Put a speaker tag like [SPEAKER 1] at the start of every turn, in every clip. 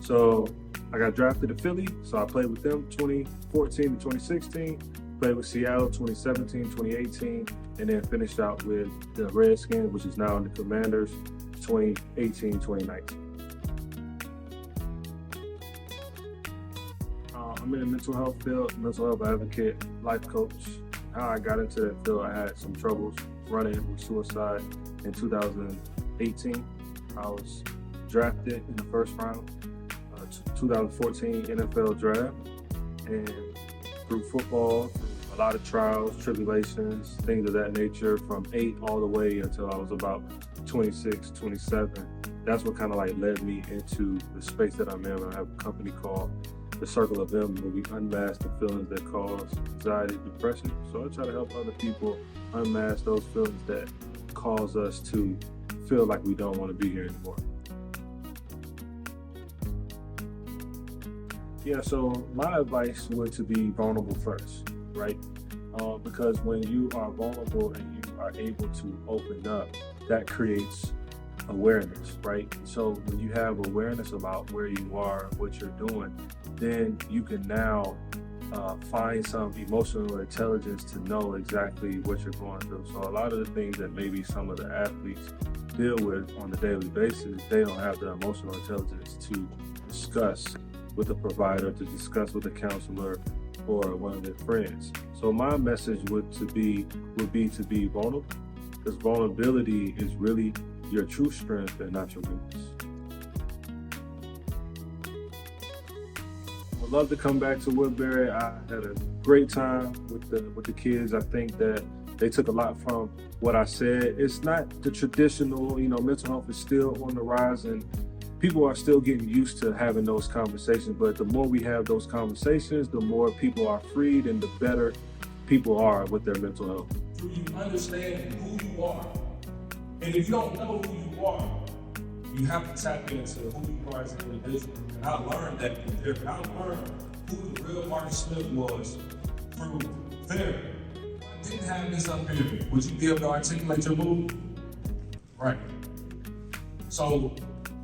[SPEAKER 1] So I got drafted to Philly, so I played with them 2014 to 2016, played with Seattle 2017, 2018, and then finished out with the Redskins, which is now in the Commanders, 2018, 2019. I'm in the mental health field, mental health advocate, life coach. How I got into that field, I had some troubles running with suicide in 2018. I was drafted in the first round, 2014 NFL draft, and through football, through a lot of trials, tribulations, things of that nature, from 8 all the way until I was about 26, 27. That's what kind of like led me into the space that I'm in. I have a company called The Circle of Them, where we unmask the feelings that cause anxiety, depression. So I try to help other people unmask those feelings that cause us to feel like we don't want to be here anymore. Yeah, so my advice would to be vulnerable first, right? Because when you are vulnerable and you are able to open up, that creates awareness, right? So when you have awareness about where you are, what you're doing, then you can now find some emotional intelligence to know exactly what you're going through. So a lot of the things that maybe some of the athletes deal with on a daily basis, they don't have the emotional intelligence to discuss with a provider, to discuss with a counselor or one of their friends. So my message would be to be vulnerable, because vulnerability is really your true strength and not your weakness. I'd love to come back to Woodbury. I had a great time with the kids. I think that they took a lot from what I said. It's not the traditional, mental health is still on the rise, and people are still getting used to having those conversations. But the more we have those conversations, the more people are freed and the better people are with their mental health.
[SPEAKER 2] Do you understand who you are? And if you don't know who you are, you have to tap into who you are as an individual. And I learned that from therapy. I learned who the real Martin Smith was through therapy. If I didn't have this up here, would you be able to articulate your mood? Right. So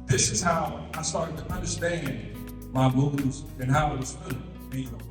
[SPEAKER 2] this is how I started to understand my moods and how I was feeling.